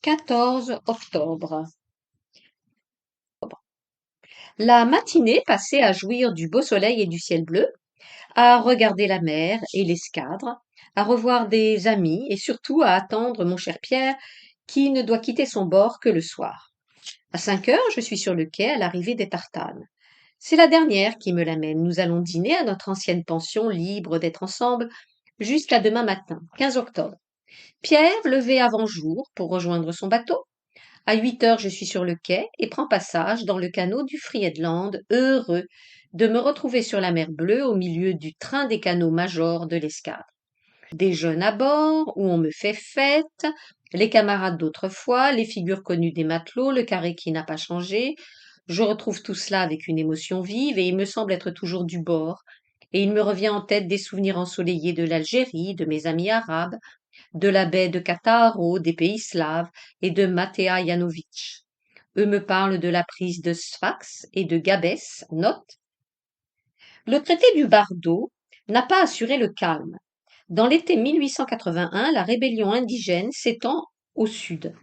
14 octobre. La matinée passée à jouir du beau soleil et du ciel bleu, à regarder la mer et l'escadre, à revoir des amis et surtout à attendre mon cher Pierre qui ne doit quitter son bord que le soir. À 5 heures, je suis sur le quai à l'arrivée des tartanes. C'est la dernière qui me l'amène. Nous allons dîner à notre ancienne pension, libre d'être ensemble jusqu'à demain matin, 15 octobre. Pierre, levé avant jour pour rejoindre son bateau. À 8 heures, je suis sur le quai et prends passage dans le canot du Friedland, heureux de me retrouver sur la mer Bleue au milieu du train des canots majors de l'escadre. Des jeunes à bord, où on me fait fête, les camarades d'autrefois, les figures connues des matelots, le carré qui n'a pas changé. Je retrouve tout cela avec une émotion vive et il me semble être toujours du bord. Et il me revient en tête des souvenirs ensoleillés de l'Algérie, de mes amis arabes, de la baie de Cataro, des pays slaves et de Matea Janovic. Eux me parlent de la prise de Sfax et de Gabès. Note. Le traité du Bardo n'a pas assuré le calme. Dans l'été 1881, la rébellion indigène s'étend au sud.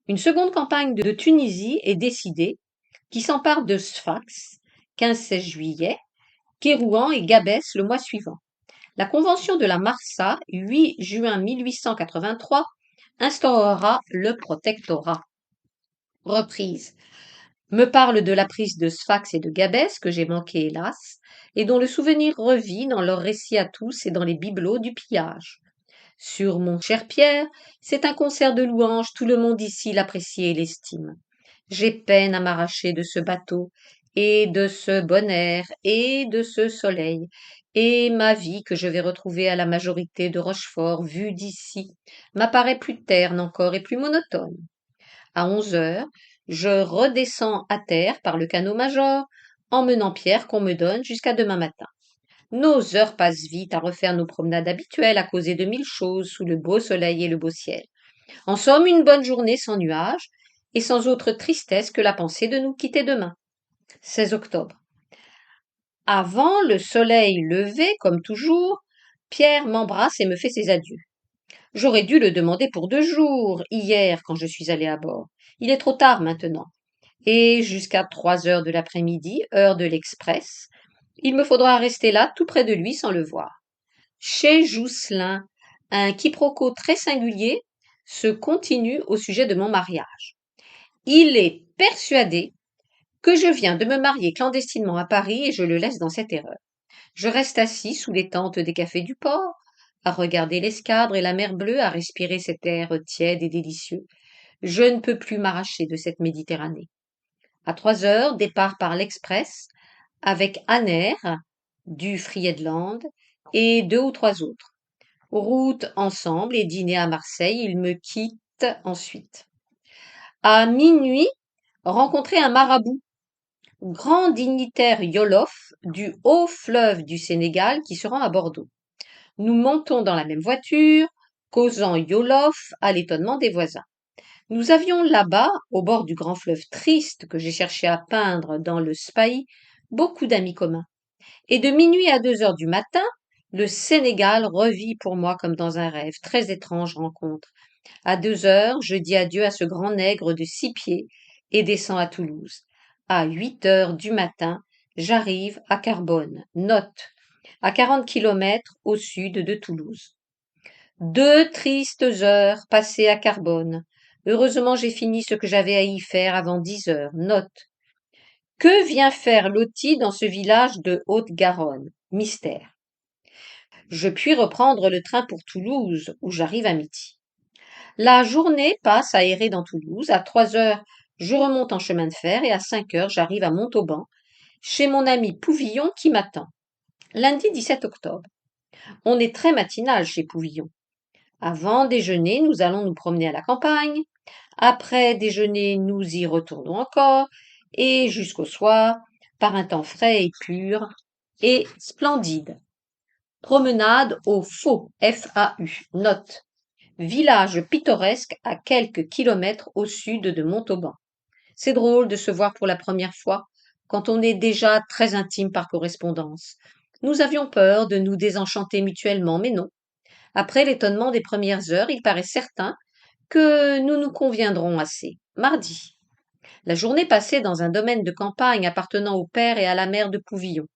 Une seconde campagne de Tunisie est décidée, qui s'empare de Sfax, 15-16 juillet, Kérouan et Gabès le mois suivant. La Convention de la Marsa, 8 juin 1883, instaurera le protectorat. Reprise. Me parle de la prise de Sfax et de Gabès, que j'ai manqué hélas, et dont le souvenir revit dans leurs récits à tous et dans les bibelots du pillage. Sur mon cher Pierre, c'est un concert de louanges, tout le monde ici l'apprécie et l'estime. J'ai peine à m'arracher de ce bateau, et de ce bon air, et de ce soleil, et ma vie que je vais retrouver à la majorité de Rochefort, vue d'ici, m'apparaît plus terne encore et plus monotone. À 11 heures, je redescends à terre par le canot major, emmenant Pierre qu'on me donne jusqu'à demain matin. Nos heures passent vite à refaire nos promenades habituelles, à causer de mille choses sous le beau soleil et le beau ciel. En somme, une bonne journée sans nuages et sans autre tristesse que la pensée de nous quitter demain. 16 octobre. Avant le soleil levé, comme toujours, Pierre m'embrasse et me fait ses adieux. J'aurais dû le demander pour 2 jours, hier, quand je suis allée à bord. Il est trop tard maintenant. Et jusqu'à 3 heures de l'après-midi, heure de l'express, il me faudra rester là, tout près de lui, sans le voir. Chez Jousselin, un quiproquo très singulier se continue au sujet de mon mariage. Il est persuadé que je viens de me marier clandestinement à Paris et je le laisse dans cette erreur. Je reste assis sous les tentes des cafés du port, à regarder l'escadre et la mer bleue, à respirer cet air tiède et délicieux. Je ne peux plus m'arracher de cette Méditerranée. À 3 heures, départ par l'express, avec Aner, du Friedland, et 2 ou 3 autres. Route ensemble et dîner à Marseille, il me quitte ensuite. À minuit, rencontrer un marabout, grand dignitaire Yolof du haut fleuve du Sénégal qui se rend à Bordeaux. Nous montons dans la même voiture, causant Yolof à l'étonnement des voisins. Nous avions là-bas, au bord du grand fleuve triste que j'ai cherché à peindre dans le Spahis, beaucoup d'amis communs. Et de minuit à 2 heures du matin, le Sénégal revit pour moi comme dans un rêve, très étrange rencontre. À 2 heures, je dis adieu à ce grand nègre de 6 pieds et descends à Toulouse. À 8 heures du matin, j'arrive à Carbone. Note, à 40 kilomètres au sud de Toulouse. 2 tristes heures passées à Carbone. Heureusement, j'ai fini ce que j'avais à y faire avant 10 heures. Note. Que vient faire Lottie dans ce village de Haute-Garonne? Mystère. Je puis reprendre le train pour Toulouse, où j'arrive à midi. La journée passe à errer dans Toulouse. À 3 heures, je remonte en chemin de fer et à 5 heures, j'arrive à Montauban, chez mon ami Pouvillon qui m'attend. Lundi 17 octobre. On est très matinal chez Pouvillon. Avant déjeuner, nous allons nous promener à la campagne. Après déjeuner, nous y retournons encore. Et jusqu'au soir, par un temps frais et pur et splendide. Promenade au Fau, F-A-U. Note. Village pittoresque à quelques kilomètres au sud de Montauban. C'est drôle de se voir pour la première fois, quand on est déjà très intime par correspondance. Nous avions peur de nous désenchanter mutuellement, mais non. Après l'étonnement des premières heures, il paraît certain que nous nous conviendrons assez. Mardi. La journée passée dans un domaine de campagne appartenant au père et à la mère de Pouvillon.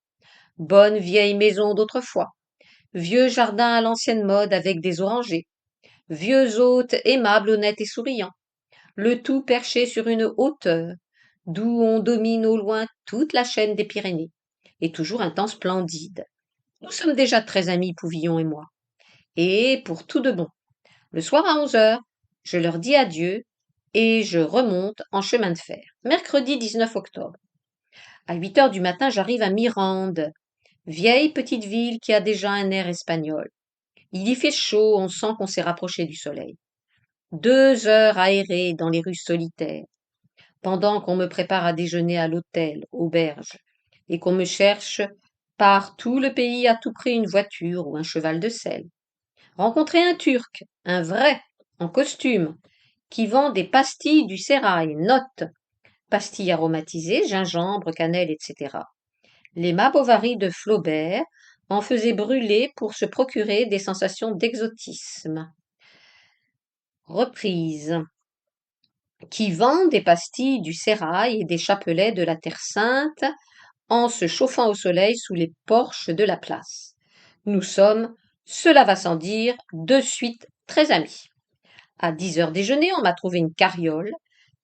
Bonne vieille maison d'autrefois. Vieux jardin à l'ancienne mode avec des orangers. Vieux hôtes aimables, honnêtes et souriants. Le tout perché sur une hauteur, d'où on domine au loin toute la chaîne des Pyrénées. Et toujours un temps splendide. Nous sommes déjà très amis, Pouvillon et moi. Et pour tout de bon. Le soir à 11 heures, je leur dis adieu et je remonte en chemin de fer. Mercredi 19 octobre. À 8 heures du matin, j'arrive à Mirande, vieille petite ville qui a déjà un air espagnol. Il y fait chaud, on sent qu'on s'est rapproché du soleil. 2 heures à errer dans les rues solitaires, pendant qu'on me prépare à déjeuner à l'hôtel, auberge, et qu'on me cherche par tout le pays à tout prix une voiture ou un cheval de selle. Rencontrer un Turc, un vrai, en costume, qui vend des pastilles du sérail, note, pastilles aromatisées, gingembre, cannelle, etc. Les Bovary de Flaubert en faisaient brûler pour se procurer des sensations d'exotisme. Reprise. Qui vend des pastilles du sérail et des chapelets de la Terre Sainte en se chauffant au soleil sous les porches de la place. Nous sommes, cela va sans dire, de suite très amis. À 10 heures déjeuner, on m'a trouvé une carriole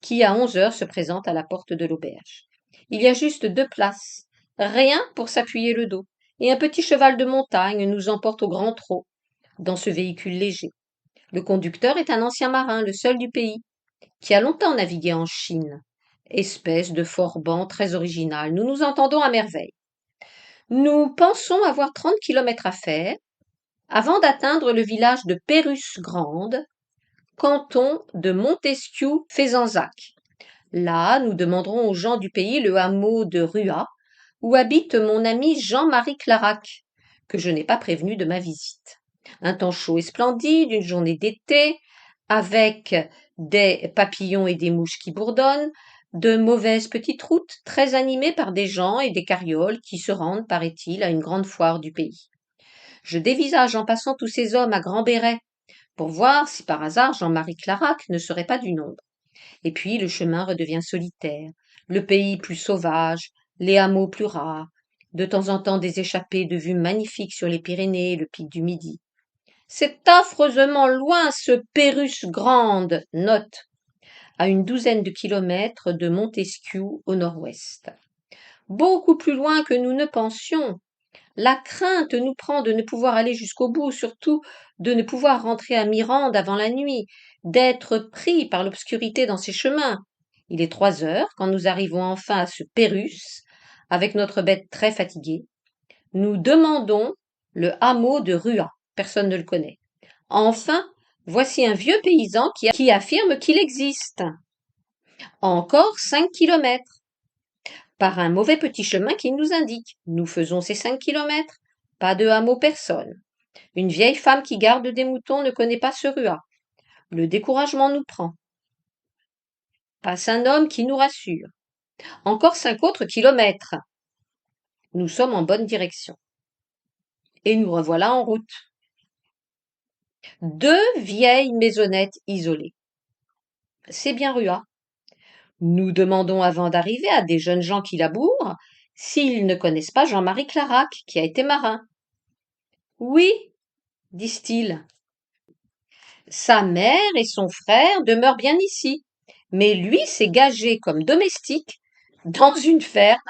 qui, à 11 heures, se présente à la porte de l'auberge. Il y a juste 2 places, rien pour s'appuyer le dos, et un petit cheval de montagne nous emporte au grand trot dans ce véhicule léger. Le conducteur est un ancien marin, le seul du pays, qui a longtemps navigué en Chine. Espèce de forban très original, nous nous entendons à merveille. Nous pensons avoir 30 kilomètres à faire avant d'atteindre le village de Pérusse-Grande, canton de Montesquiou-Fezensac. Là, nous demanderons aux gens du pays le hameau de Rua, où habite mon ami Jean-Marie Clarac, que je n'ai pas prévenu de ma visite. Un temps chaud et splendide, une journée d'été, avec des papillons et des mouches qui bourdonnent, de mauvaises petites routes très animées par des gens et des carrioles qui se rendent, paraît-il, à une grande foire du pays. Je dévisage en passant tous ces hommes à grands bérets, pour voir si par hasard Jean-Marie Clarac ne serait pas du nombre. Et puis le chemin redevient solitaire, le pays plus sauvage, les hameaux plus rares, de temps en temps des échappées de vues magnifiques sur les Pyrénées et le pic du Midi. C'est affreusement loin ce Pérusse-Grande, note, à une douzaine de kilomètres de Montesquiou au nord-ouest. Beaucoup plus loin que nous ne pensions. La crainte nous prend de ne pouvoir aller jusqu'au bout, surtout de ne pouvoir rentrer à Mirande avant la nuit, d'être pris par l'obscurité dans ces chemins. Il est 3 heures quand nous arrivons enfin à ce Pérusse, avec notre bête très fatiguée. Nous demandons le hameau de Rua. Personne ne le connaît. Enfin, voici un vieux paysan qui affirme qu'il existe. Encore 5 kilomètres. Par un mauvais petit chemin qu'il nous indique. Nous faisons ces 5 kilomètres. Pas de hameau, personne. Une vieille femme qui garde des moutons ne connaît pas ce Rua. Le découragement nous prend. Passe un homme qui nous rassure. Encore 5 autres kilomètres. Nous sommes en bonne direction. Et nous revoilà en route. 2 vieilles maisonnettes isolées. C'est bien Rua. Nous demandons avant d'arriver à des jeunes gens qui labourent s'ils ne connaissent pas Jean-Marie Clarac, qui a été marin. Oui, disent-ils. Sa mère et son frère demeurent bien ici, mais lui s'est gagé comme domestique dans une ferme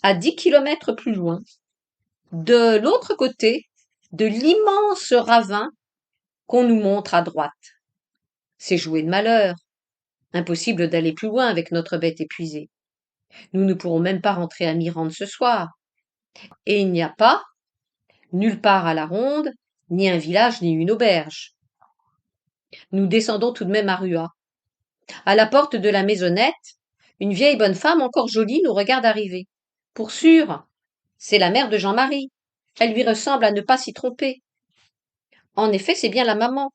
à 10 kilomètres plus loin, de l'autre côté de l'immense ravin qu'on nous montre à droite. C'est jouer de malheur. Impossible d'aller plus loin avec notre bête épuisée. Nous ne pourrons même pas rentrer à Mirande ce soir. Et il n'y a pas, nulle part à la ronde, ni un village ni une auberge. Nous descendons tout de même à Rua. À la porte de la maisonnette, une vieille bonne femme encore jolie nous regarde arriver. Pour sûr, c'est la mère de Jean-Marie. Elle lui ressemble à ne pas s'y tromper. En effet, c'est bien la maman.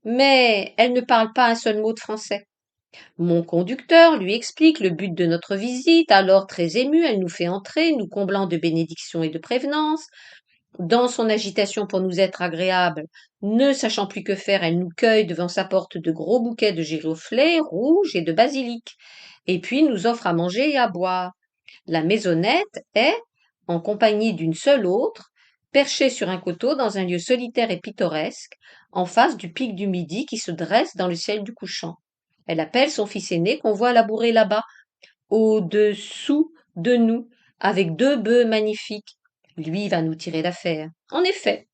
Mais elle ne parle pas un seul mot de français. Mon conducteur lui explique le but de notre visite, alors très émue, elle nous fait entrer, nous comblant de bénédictions et de prévenances. Dans son agitation pour nous être agréable, ne sachant plus que faire, elle nous cueille devant sa porte de gros bouquets de giroflées rouges et de basilic, et puis nous offre à manger et à boire. La maisonnette est, en compagnie d'une seule autre, perchée sur un coteau dans un lieu solitaire et pittoresque, en face du pic du Midi qui se dresse dans le ciel du couchant. Elle appelle son fils aîné qu'on voit labourer là-bas, au-dessous de nous, avec 2 bœufs magnifiques. Lui va nous tirer d'affaire. En effet,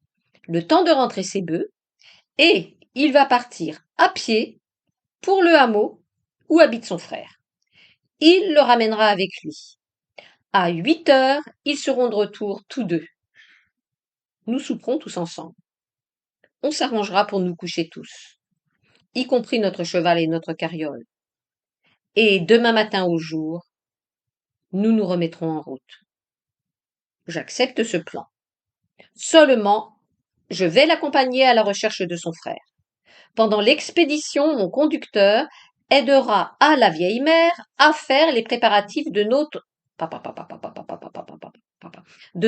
le temps de rentrer ses bœufs, et il va partir à pied pour le hameau où habite son frère. Il le ramènera avec lui. À 8 heures, ils seront de retour tous deux. Nous souperons tous ensemble. On s'arrangera pour nous coucher tous, y compris notre cheval et notre carriole. Et demain matin au jour, nous nous remettrons en route. J'accepte ce plan. Seulement, je vais l'accompagner à la recherche de son frère. Pendant l'expédition, mon conducteur aidera à la vieille mère à faire les préparatifs de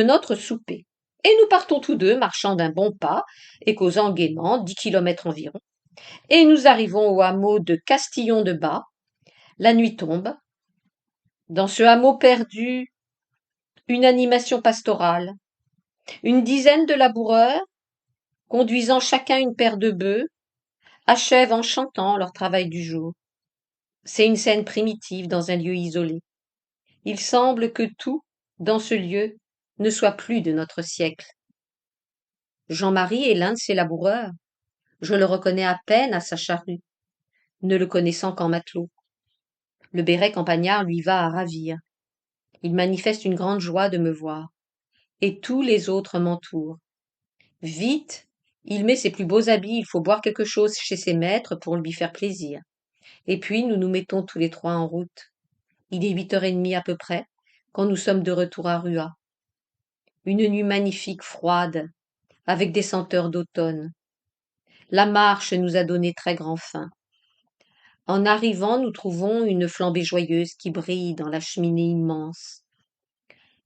notre souper. Et nous partons tous deux, marchant d'un bon pas et causant gaiement, 10 kilomètres environ. Et nous arrivons au hameau de Castillon-de-Bas. La nuit tombe. Dans ce hameau perdu, une animation pastorale. Une dizaine de laboureurs, conduisant chacun une paire de bœufs, achèvent en chantant leur travail du jour. C'est une scène primitive dans un lieu isolé. Il semble que tout, dans ce lieu, ne soit plus de notre siècle. Jean-Marie est l'un de ces laboureurs. Je le reconnais à peine à sa charrue, ne le connaissant qu'en matelot. Le béret campagnard lui va à ravir. Il manifeste une grande joie de me voir. Et tous les autres m'entourent. Vite, il met ses plus beaux habits, il faut boire quelque chose chez ses maîtres pour lui faire plaisir. Et puis nous nous mettons tous les trois en route. Il est 8h30 à peu près, quand nous sommes de retour à Rua. Une nuit magnifique, froide, avec des senteurs d'automne. La marche nous a donné très grand faim. En arrivant, nous trouvons une flambée joyeuse qui brille dans la cheminée immense.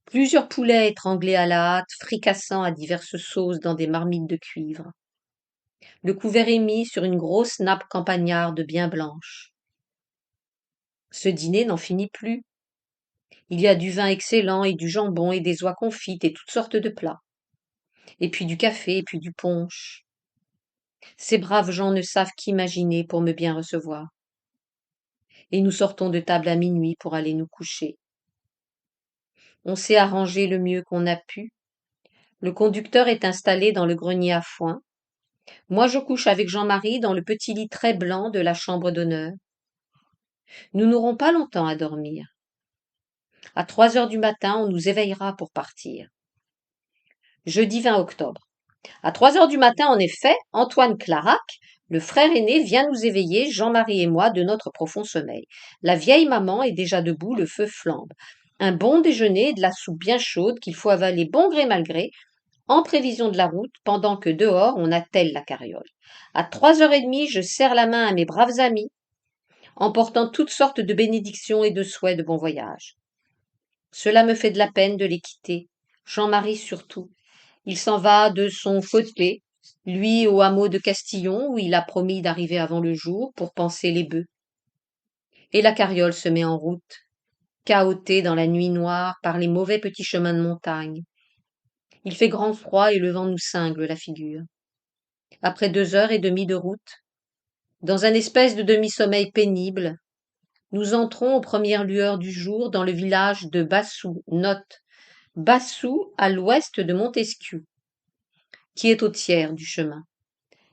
Plusieurs poulets étranglés à la hâte, fricassant à diverses sauces dans des marmites de cuivre. Le couvert est mis sur une grosse nappe campagnarde bien blanche. Ce dîner n'en finit plus. Il y a du vin excellent et du jambon et des oies confites et toutes sortes de plats. Et puis du café et puis du punch. Ces braves gens ne savent qu'imaginer pour me bien recevoir. Et nous sortons de table à minuit pour aller nous coucher. On s'est arrangé le mieux qu'on a pu. Le conducteur est installé dans le grenier à foin. Moi je couche avec Jean-Marie dans le petit lit très blanc de la chambre d'honneur. Nous n'aurons pas longtemps à dormir. À 3 heures du matin, on nous éveillera pour partir. Jeudi 20 octobre. À 3 heures du matin, en effet, Antoine Clarac, le frère aîné, vient nous éveiller, Jean-Marie et moi, de notre profond sommeil. La vieille maman est déjà debout, le feu flambe. Un bon déjeuner et de la soupe bien chaude qu'il faut avaler bon gré mal gré, en prévision de la route, pendant que dehors on attelle la carriole. À 3h30, je serre la main à mes braves amis, en portant toutes sortes de bénédictions et de souhaits de bon voyage. Cela me fait de la peine de les quitter, Jean-Marie surtout. Il s'en va de son côté, lui au hameau de Castillon, où il a promis d'arriver avant le jour pour panser les bœufs. Et la carriole se met en route, cahotée dans la nuit noire par les mauvais petits chemins de montagne. Il fait grand froid et le vent nous cingle la figure. Après 2 heures et demie de route, dans un espèce de demi-sommeil pénible, nous entrons aux premières lueurs du jour dans le village de Bassou, note Bassou à l'ouest de Montesquiou, qui est au tiers du chemin.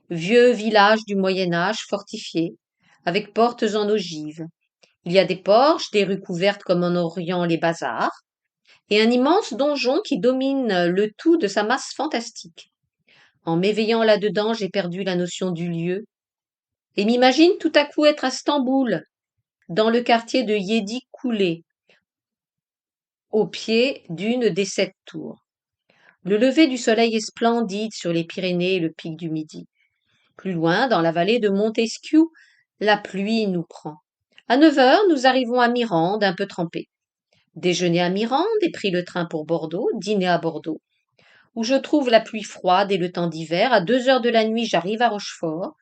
Vieux village du Moyen Âge fortifié, avec portes en ogive. Il y a des porches, des rues couvertes comme en Orient les bazars, et un immense donjon qui domine le tout de sa masse fantastique. En m'éveillant là-dedans, j'ai perdu la notion du lieu, et m'imagine tout à coup être à Stamboul, dans le quartier de Yedi Koulé, au pied d'une des 7 tours. Le lever du soleil est splendide sur les Pyrénées et le pic du Midi. Plus loin, dans la vallée de Montesquiou, la pluie nous prend. À 9 heures, nous arrivons à Mirande, un peu trempés. Déjeuner à Mirande et pris le train pour Bordeaux, dîner à Bordeaux. où je trouve la pluie froide et le temps d'hiver. À 2 heures de la nuit, j'arrive à Rochefort,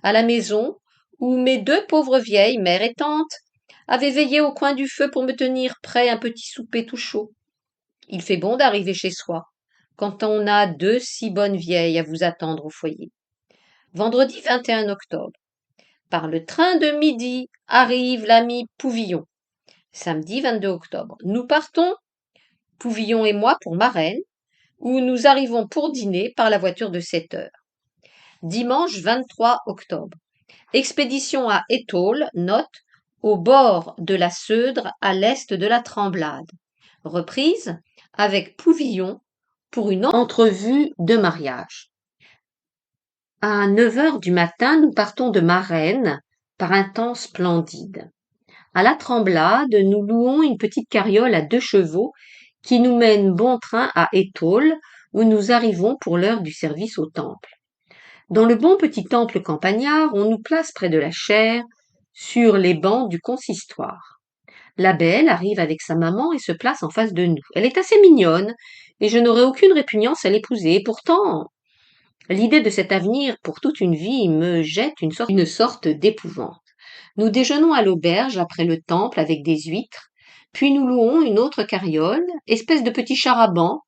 à la maison, où mes deux pauvres vieilles, mère et tante, avaient veillé au coin du feu pour me tenir prêt un petit souper tout chaud. Il fait bon d'arriver chez soi, quand on a deux si bonnes vieilles à vous attendre au foyer. Vendredi 21 octobre. Par le train de midi arrive l'ami Pouvillon. Samedi 22 octobre. Nous partons, Pouvillon et moi, pour Marennes, où nous arrivons pour dîner par la voiture de 7 heures. Dimanche 23 octobre. Expédition à Étaules, note, au bord de la Seudre, à l'est de la Tremblade. Reprise avec Pouvillon pour une entrevue de mariage. À 9 heures du matin, nous partons de Marennes par un temps splendide. À la Tremblade, nous louons une petite carriole à 2 chevaux qui nous mène bon train à Étaules, où nous arrivons pour l'heure du service au temple. Dans le bon petit temple campagnard, on nous place près de la chaire, sur les bancs du consistoire. La belle arrive avec sa maman et se place en face de nous. Elle est assez mignonne, et je n'aurais aucune répugnance à l'épouser. Et pourtant, l'idée de cet avenir pour toute une vie me jette une sorte d'épouvante. Nous déjeunons à l'auberge après le temple avec des huîtres, puis nous louons une autre carriole, espèce de petit char à banc,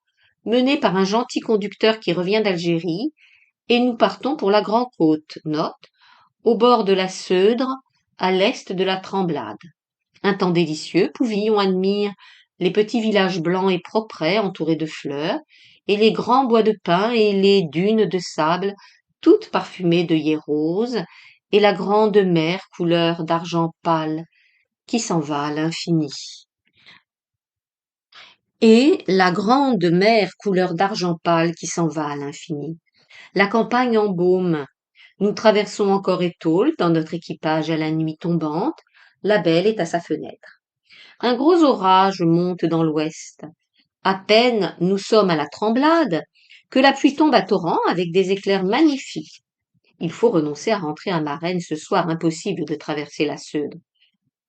mené par un gentil conducteur qui revient d'Algérie, et nous partons pour la Grand-Côte, note, au bord de la Seudre, à l'est de la Tremblade. Un temps délicieux, Pouvillon admire les petits villages blancs et proprets entourés de fleurs, et les grands bois de pins et les dunes de sable, toutes parfumées d'œillets roses, et la grande mer couleur d'argent pâle qui s'en va à l'infini. Et la grande mer couleur d'argent pâle qui s'en va à l'infini. La campagne embaume. Nous traversons encore Étaules dans notre équipage à la nuit tombante. La belle est à sa fenêtre. Un gros orage monte dans l'ouest. À peine nous sommes à la Tremblade que la pluie tombe à torrents avec des éclairs magnifiques. Il faut renoncer à rentrer à Marennes ce soir, impossible de traverser la Seudre.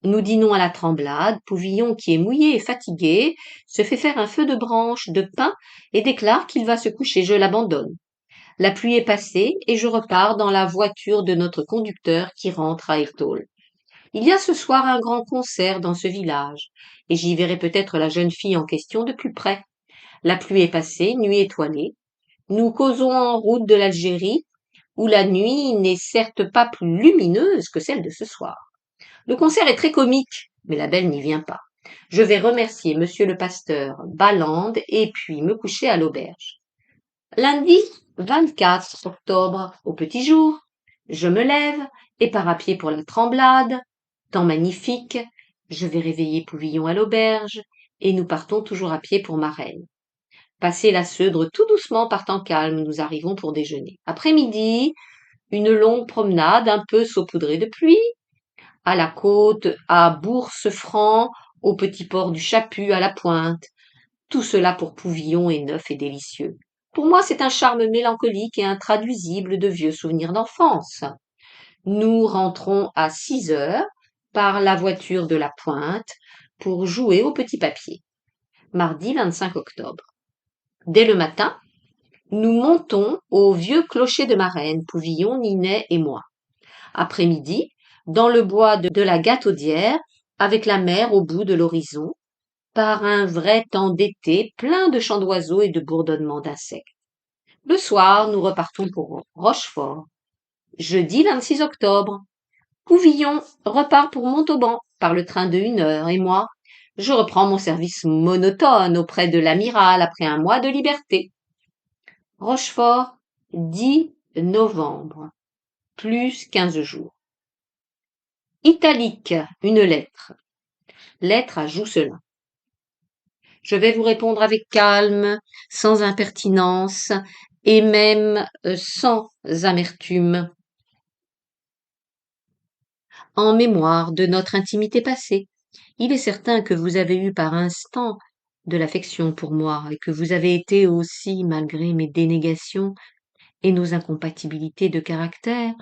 Nous dînons à la Tremblade, Pouvillon, qui est mouillé et fatigué, se fait faire un feu de branches de pin et déclare qu'il va se coucher. Je l'abandonne. La pluie est passée et je repars dans la voiture de notre conducteur qui rentre à Étaules. Il y a ce soir un grand concert dans ce village, et j'y verrai peut-être la jeune fille en question de plus près. La pluie est passée, nuit étoilée. Nous causons en route de l'Algérie, où la nuit n'est certes pas plus lumineuse que celle de ce soir. Le concert est très comique, mais la belle n'y vient pas. Je vais remercier monsieur le pasteur Balland et puis me coucher à l'auberge. Lundi 24 octobre, au petit jour, je me lève et pars à pied pour la Tremblade. Temps magnifique, je vais réveiller Pouvillon à l'auberge et nous partons toujours à pied pour Marennes. Passer la Seudre tout doucement par temps calme, nous arrivons pour déjeuner. Après-midi, une longue promenade un peu saupoudrée de pluie, à la côte, à Bourse-Franc, au petit port du Chaput, à la Pointe. Tout cela pour Pouvillon est neuf et délicieux. Pour moi, c'est un charme mélancolique et intraduisible de vieux souvenirs d'enfance. Nous rentrons à 6 heures par la voiture de la Pointe pour jouer au petit papier. Mardi 25 octobre. Dès le matin, nous montons au vieux clocher de Marennes, Pouvillon, Ninet et moi. Après-midi, dans le bois de la Gataudière, avec la mer au bout de l'horizon, par un vrai temps d'été plein de chants d'oiseaux et de bourdonnements d'insectes. Le soir, nous repartons pour Rochefort. Jeudi 26 octobre. Pouvillon repart pour Montauban par le train de 1 heure et moi, je reprends mon service monotone auprès de l'amiral après un mois de liberté. Rochefort, 10 novembre, plus 15 jours. Italique, une lettre. Lettre à Jousselin. Je vais vous répondre avec calme, sans impertinence et même sans amertume, en mémoire de notre intimité passée. Il est certain que vous avez eu par instant de l'affection pour moi et que vous avez été aussi, malgré mes dénégations et nos incompatibilités de caractère,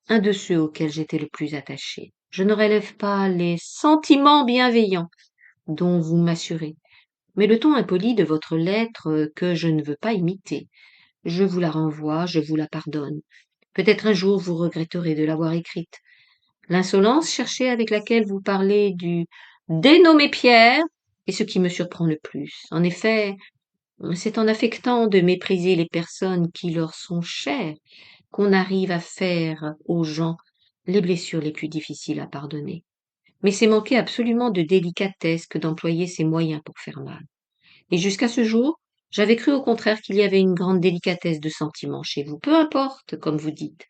un de ceux auxquels j'étais le plus attaché. Je ne relève pas les sentiments bienveillants dont vous m'assurez, mais le ton impoli de votre lettre que je ne veux pas imiter. Je vous la renvoie, je vous la pardonne. Peut-être un jour vous regretterez de l'avoir écrite. L'insolence cherchée avec laquelle vous parlez du dénommé Pierre est ce qui me surprend le plus. En effet, c'est en affectant de mépriser les personnes qui leur sont chères qu'on arrive à faire aux gens les blessures les plus difficiles à pardonner. Mais c'est manquer absolument de délicatesse que d'employer ces moyens pour faire mal. Et jusqu'à ce jour, j'avais cru au contraire qu'il y avait une grande délicatesse de sentiment chez vous. Peu importe, comme vous dites.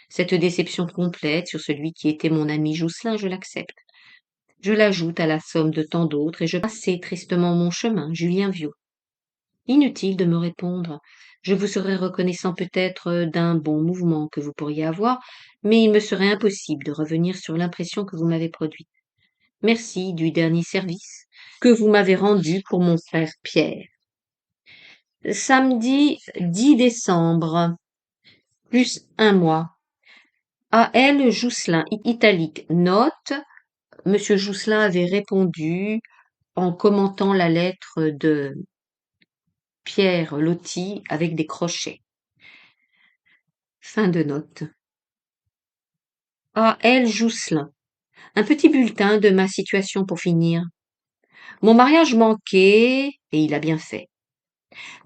Cette déception complète sur celui qui était mon ami Jousselin, je l'accepte. Je l'ajoute à la somme de tant d'autres et je passe assez tristement mon chemin, Julien Viau. Inutile de me répondre. Je vous serais reconnaissant peut-être d'un bon mouvement que vous pourriez avoir, mais il me serait impossible de revenir sur l'impression que vous m'avez produite. Merci du dernier service que vous m'avez rendu pour mon frère Pierre. Samedi 10 décembre, plus un mois. A. L. Jousselin, italique. Note, Monsieur Jousselin avait répondu en commentant la lettre de Pierre Loti avec des crochets. Fin de note. A. L. Jousselin. Un petit bulletin de ma situation pour finir. Mon mariage manquait, et il a bien fait.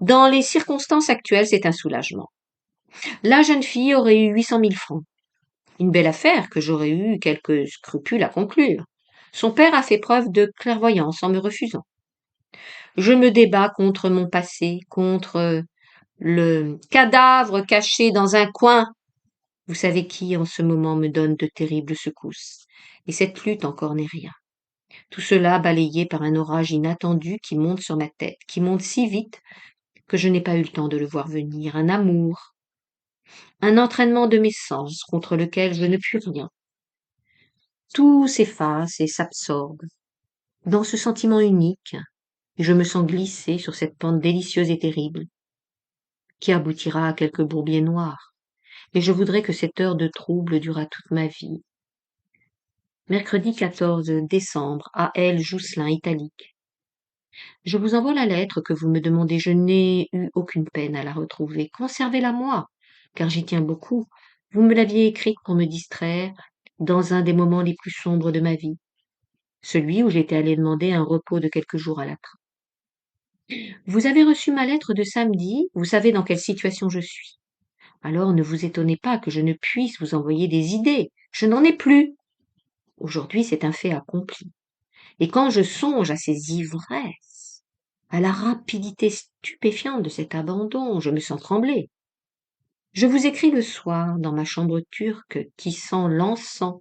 Dans les circonstances actuelles, c'est un soulagement. La jeune fille aurait eu 800 000 francs. Une belle affaire que j'aurais eu quelques scrupules à conclure. Son père a fait preuve de clairvoyance en me refusant. Je me débats contre mon passé, contre le cadavre caché dans un coin. Vous savez qui en ce moment me donne de terribles secousses. Et cette lutte encore n'est rien. Tout cela balayé par un orage inattendu qui monte sur ma tête, qui monte si vite que je n'ai pas eu le temps de le voir venir. Un amour, un entraînement de mes sens contre lequel je ne puis rien. Tout s'efface et s'absorbe. Dans ce sentiment unique, je me sens glisser sur cette pente délicieuse et terrible, qui aboutira à quelques bourbiers noirs. Et je voudrais que cette heure de trouble durât toute ma vie. Mercredi 14 décembre, à L. Jousselin, italique. Je vous envoie la lettre que vous me demandez. Je n'ai eu aucune peine à la retrouver. Conservez-la moi, car j'y tiens beaucoup. Vous me l'aviez écrite pour me distraire dans un des moments les plus sombres de ma vie, celui où j'étais allé demander un repos de quelques jours à la train. Vous avez reçu ma lettre de samedi, vous savez dans quelle situation je suis. Alors ne vous étonnez pas que je ne puisse vous envoyer des idées. Je n'en ai plus. Aujourd'hui, c'est un fait accompli. Et quand je songe à ces ivresses, à la rapidité stupéfiante de cet abandon, je me sens trembler. Je vous écris le soir dans ma chambre turque qui sent l'encens,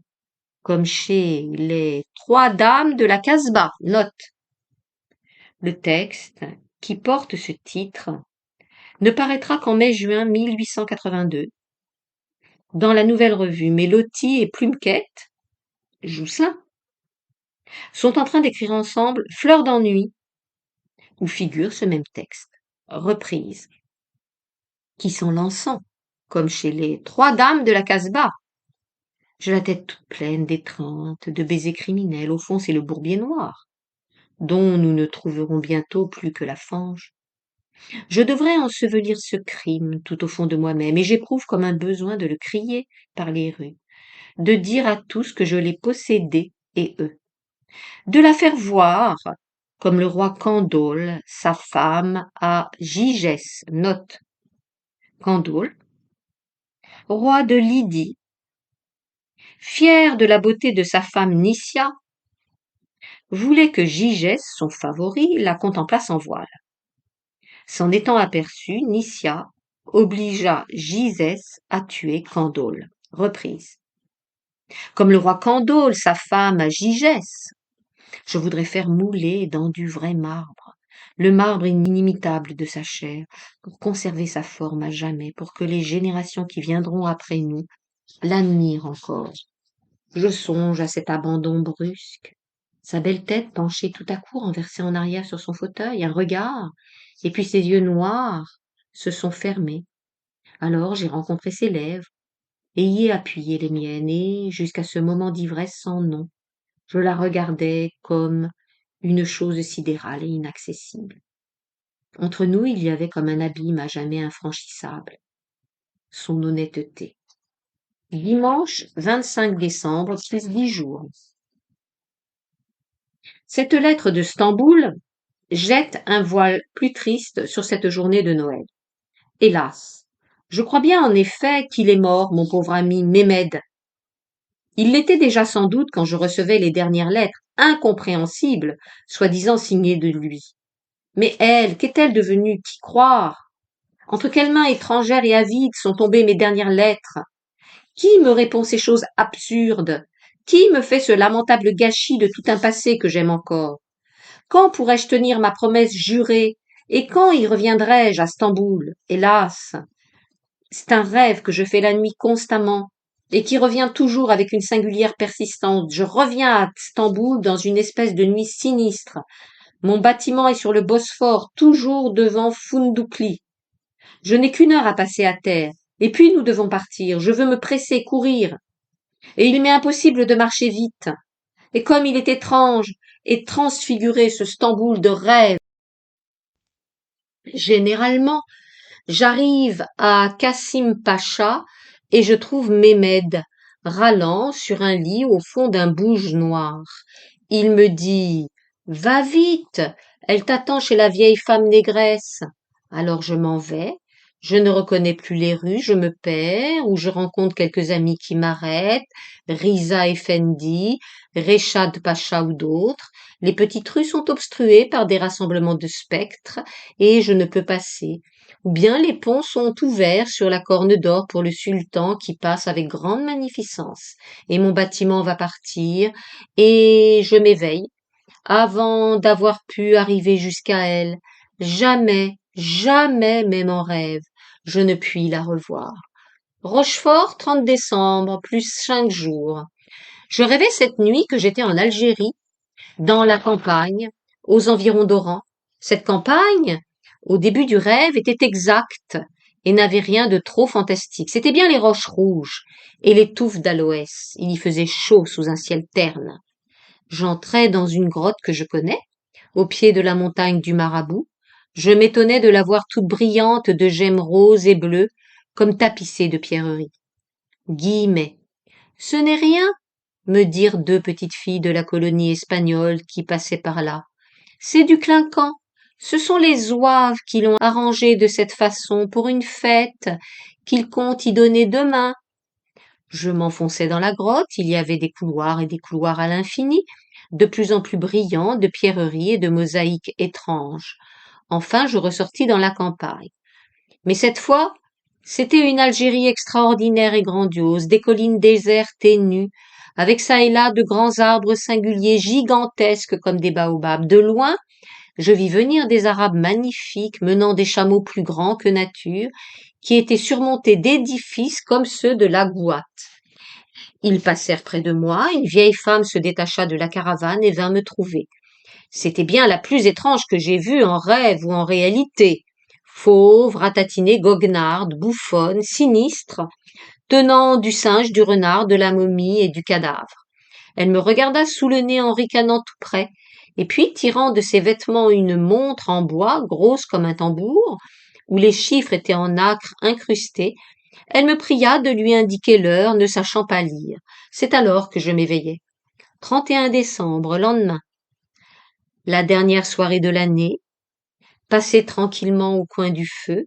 comme chez les trois dames de la Casbah. Note. Le texte, qui porte ce titre, ne paraîtra qu'en mai-juin 1882, dans la nouvelle revue. Mais Loti et Pluquette, Jousselin, sont en train d'écrire ensemble Fleurs d'ennui, où figure ce même texte, reprise, qui sent l'encens, comme chez les trois dames de la Casbah. J'ai la tête toute pleine d'étreintes, de baisers criminels. Au fond, c'est le bourbier noir, dont nous ne trouverons bientôt plus que la fange. Je devrais ensevelir ce crime tout au fond de moi-même, et j'éprouve comme un besoin de le crier par les rues, de dire à tous que je l'ai possédé et eux, de la faire voir, comme le roi Candole, sa femme, à Gigès, note. Candole, roi de Lydie, fier de la beauté de sa femme Nicia, voulait que Gigès, son favori, la contemplât sans voile. S'en étant aperçu, Nicia obligea Gigès à tuer Candole. Reprise. Comme le roi Candole, sa femme, à Gigès, je voudrais faire mouler dans du vrai marbre, le marbre inimitable de sa chair, pour conserver sa forme à jamais, pour que les générations qui viendront après nous l'admirent encore. Je songe à cet abandon brusque, sa belle tête penchée tout à coup renversée en arrière sur son fauteuil, un regard, et puis ses yeux noirs se sont fermés. Alors j'ai rencontré ses lèvres, et y ai appuyé les miennes, et, jusqu'à ce moment d'ivresse sans nom, je la regardais comme une chose sidérale et inaccessible. Entre nous, il y avait comme un abîme à jamais infranchissable, son honnêteté. Dimanche 25 décembre, plus 10 jours. Cette lettre de Stamboul jette un voile plus triste sur cette journée de Noël. Hélas, je crois bien en effet qu'il est mort, mon pauvre ami Mehmed. Il l'était déjà sans doute quand je recevais les dernières lettres incompréhensibles, soi-disant signées de lui. Mais elle, qu'est-elle devenue? Qui croire? Entre quelles mains étrangères et avides sont tombées mes dernières lettres? Qui me répond ces choses absurdes? Qui me fait ce lamentable gâchis de tout un passé que j'aime encore? Quand pourrais-je tenir ma promesse jurée? Et quand y reviendrai-je à Stamboul? Hélas! C'est un rêve que je fais la nuit constamment et qui revient toujours avec une singulière persistance. Je reviens à Stamboul dans une espèce de nuit sinistre. Mon bâtiment est sur le Bosphore, toujours devant Fundoukli. Je n'ai qu'une heure à passer à terre, et puis nous devons partir. Je veux me presser, courir, et il m'est impossible de marcher vite. Et comme il est étrange et transfiguré ce Stamboul de rêve. Généralement, j'arrive à Cassim Pacha et je trouve Mehmed râlant sur un lit au fond d'un bouge noir. Il me dit: Va vite, elle t'attend chez la vieille femme négresse. Alors je m'en vais, je ne reconnais plus les rues, je me perds, ou je rencontre quelques amis qui m'arrêtent, Riza Effendi, Rechad Pacha ou d'autres. Les petites rues sont obstruées par des rassemblements de spectres et je ne peux passer. Ou bien les ponts sont ouverts sur la Corne d'Or pour le sultan qui passe avec grande magnificence. Et mon bâtiment va partir, et je m'éveille avant d'avoir pu arriver jusqu'à elle. Jamais, jamais, même en rêve, je ne puis la revoir. Rochefort, 30 décembre, plus 5 jours. Je rêvais cette nuit que j'étais en Algérie, dans la campagne, aux environs d'Oran. Cette campagne, au début du rêve, était exacte et n'avait rien de trop fantastique. C'étaient bien les roches rouges et les touffes d'aloès. Il y faisait chaud sous un ciel terne. J'entrai dans une grotte que je connais, au pied de la montagne du Marabout. Je m'étonnais de la voir toute brillante de gemmes roses et bleues, comme tapissée de pierreries. Guillemets. Ce n'est rien, me dirent deux petites filles de la colonie espagnole qui passaient par là. C'est du clinquant. Ce sont les zouaves qui l'ont arrangé de cette façon pour une fête qu'ils comptent y donner demain. Je m'enfonçai dans la grotte, il y avait des couloirs et des couloirs à l'infini, de plus en plus brillants, de pierreries et de mosaïques étranges. Enfin, je ressortis dans la campagne. Mais cette fois, c'était une Algérie extraordinaire et grandiose, des collines désertes et nues, avec çà et là de grands arbres singuliers, gigantesques comme des baobabs. De loin, je vis venir des Arabes magnifiques, menant des chameaux plus grands que nature, qui étaient surmontés d'édifices comme ceux de la Gouate. Ils passèrent près de moi, une vieille femme se détacha de la caravane et vint me trouver. C'était bien la plus étrange que j'ai vue en rêve ou en réalité. Fauve, ratatinée, goguenarde, bouffonne, sinistre, tenant du singe, du renard, de la momie et du cadavre. Elle me regarda sous le nez en ricanant tout près, et puis tirant de ses vêtements une montre en bois, grosse comme un tambour, où les chiffres étaient en nacre incrustés, elle me pria de lui indiquer l'heure, ne sachant pas lire. C'est alors que je m'éveillai. 31 décembre, lendemain. La dernière soirée de l'année, passée tranquillement au coin du feu,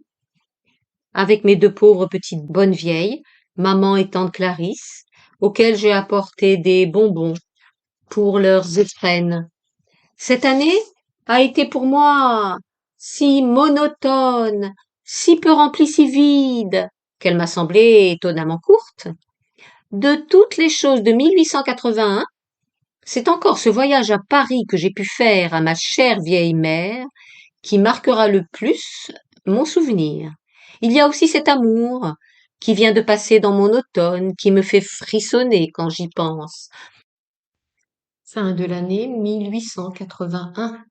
avec mes deux pauvres petites bonnes vieilles, maman et tante Clarisse, auxquelles j'ai apporté des bonbons pour leurs étrennes. Cette année a été pour moi si monotone, si peu remplie, si vide, qu'elle m'a semblé étonnamment courte. De toutes les choses de 1881, c'est encore ce voyage à Paris que j'ai pu faire à ma chère vieille mère qui marquera le plus mon souvenir. Il y a aussi cet amour qui vient de passer dans mon automne, qui me fait frissonner quand j'y pense. Fin de l'année 1881.